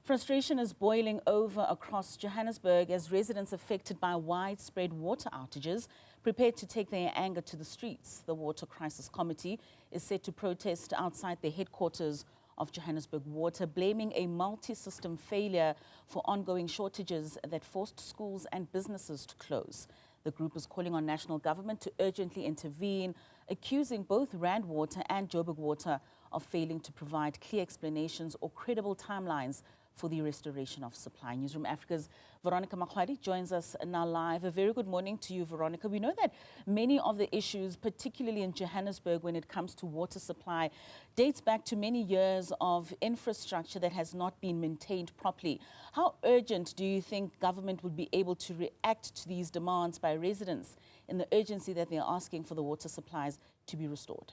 Frustration is boiling over across Johannesburg as residents affected by widespread water outages prepare to take their anger to the streets. The Water Crisis Committee is set to protest outside the headquarters of Johannesburg Water, blaming a multi-system failure for ongoing shortages that forced schools and businesses to close. The group is calling on national government to urgently intervene, accusing both Rand Water and Joburg Water of failing to provide clear explanations or credible timelines for the restoration of supply. Newzroom Afrika's Veronica Makhoali joins us now live. A very good morning to you, Veronica. We know that many of the issues, particularly in Johannesburg when it comes to water supply, dates back to many years of infrastructure that has not been maintained properly. How urgent do you think government would be able to react to these demands by residents in the urgency that they're asking for the water supplies to be restored?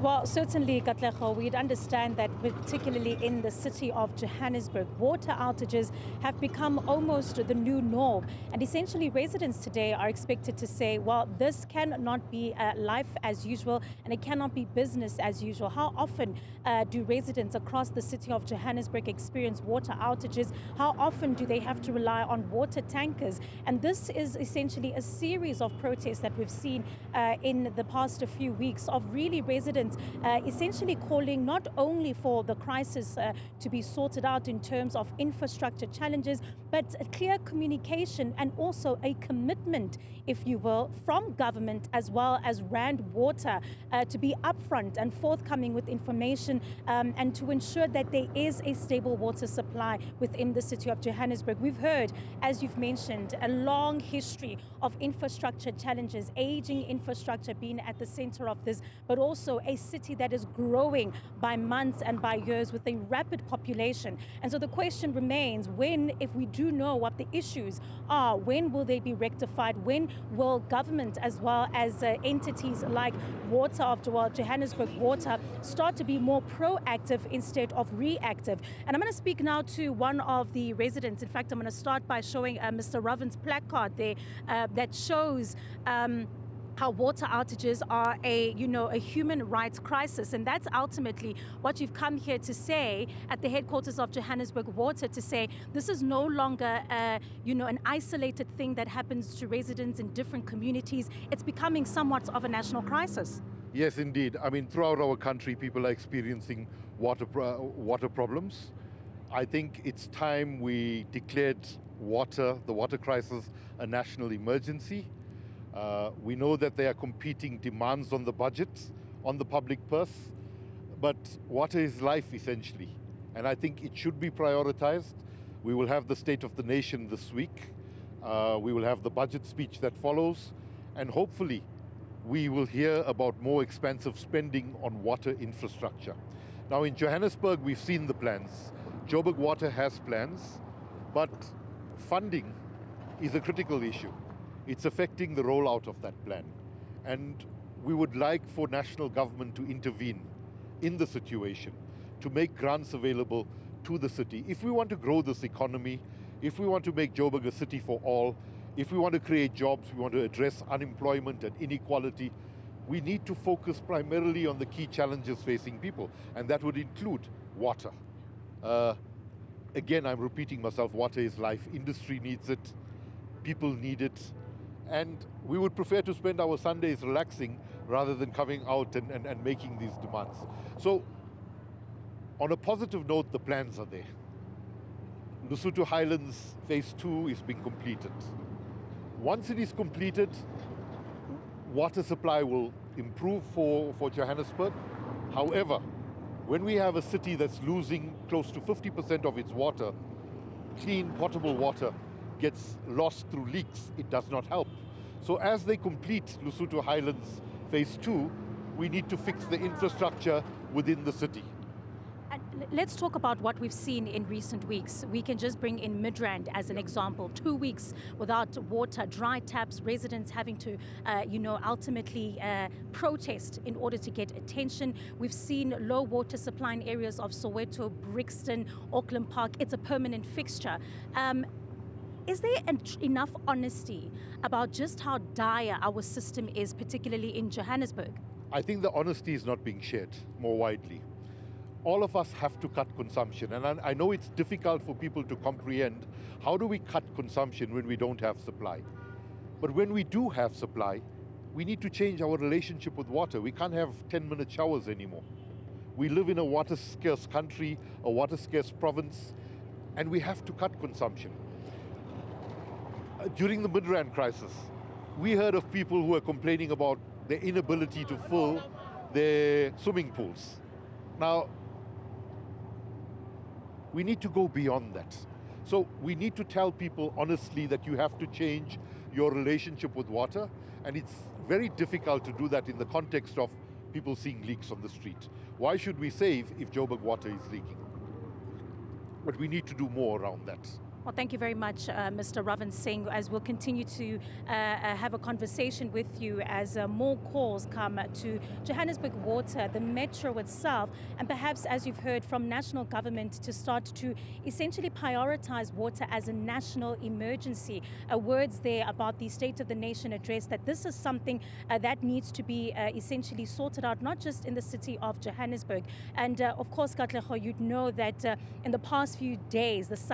Well, certainly, Katlego, we'd understand that particularly in the city of Johannesburg, water outages have become almost the new norm. And essentially, residents today are expected to say, well, this cannot be life as usual and it cannot be business as usual. How often do residents across the city of Johannesburg experience water outages? How often do they have to rely on water tankers? And this is essentially a series of protests that we've seen in the past few weeks of really residents essentially calling not only for the crisis to be sorted out in terms of infrastructure challenges, but a clear communication and also a commitment, if you will, from government as well as Rand Water to be upfront and forthcoming with information and to ensure that there is a stable water supply within the city of Johannesburg. We've heard, as you've mentioned, a long history of infrastructure challenges, aging infrastructure being at the center of this, but also a city that is growing by months and by years with a rapid population. And so the question remains, when, if we do know what the issues are, when will they be rectified? When will government as well as entities like Water of the World, Johannesburg Water, start to be more proactive instead of reactive? And I'm going to speak now to one of the residents. In fact, I'm going to start by showing Mr. Rovin's placard there that shows how water outages are a human rights crisis. And that's ultimately what you've come here to say at the headquarters of Johannesburg Water, to say this is no longer an isolated thing that happens to residents in different communities. It's becoming somewhat of a national crisis. Yes, indeed. I mean, throughout our country, people are experiencing water problems. I think it's time we declared the water crisis, a national emergency. We know that there are competing demands on the budget, on the public purse, but water is life essentially. And I think it should be prioritized. We will have the State of the Nation this week. We will have the budget speech that follows. And hopefully we will hear about more expansive spending on water infrastructure. Now in Johannesburg, we've seen the plans. Joburg Water has plans, but funding is a critical issue. It's affecting the rollout of that plan. And we would like for national government to intervene in the situation, to make grants available to the city. If we want to grow this economy, if we want to make Joburg a city for all, if we want to create jobs, we want to address unemployment and inequality, we need to focus primarily on the key challenges facing people, and that would include water. Again, I'm repeating myself, water is life. Industry needs it, people need it, and we would prefer to spend our Sundays relaxing rather than coming out and making these demands. So, on a positive note, the plans are there. Lesotho Highlands Phase 2 is being completed. Once it is completed, water supply will improve for Johannesburg. However, when we have a city that's losing close to 50% of its water, clean, potable water gets lost through leaks, it does not help. So as they complete Lesotho Highlands Phase 2, we need to fix the infrastructure within the city. And let's talk about what we've seen in recent weeks. We can just bring in Midrand as an example. 2 weeks without water, dry taps, residents having to, ultimately protest in order to get attention. We've seen low water supply in areas of Soweto, Brixton, Auckland Park. It's a permanent fixture. Is there enough honesty about just how dire our system is, particularly in Johannesburg? I think the honesty is not being shared more widely. all of us have to cut consumption. And I know it's difficult for people to comprehend, how do we cut consumption when we don't have supply? But when we do have supply, we need to change our relationship with water. We can't have 10-minute showers anymore. We live in a water-scarce country, a water-scarce province, and we have to cut consumption. During the Midrand crisis, we heard of people who were complaining about their inability to fill their swimming pools. Now, we need to go beyond that. So we need to tell people honestly that you have to change your relationship with water, and it's very difficult to do that in the context of people seeing leaks on the street. Why should we save if Joburg Water is leaking? But we need to do more around that. Well, thank you very much, Mr. Ravan Singh, as we'll continue to have a conversation with you as more calls come to Johannesburg Water, the metro itself, and perhaps, as you've heard from national government, to start to essentially prioritize water as a national emergency. Words there about the State of the Nation address, that this is something that needs to be essentially sorted out, not just in the city of Johannesburg. And of course, Katlego, you'd know that in the past few days, the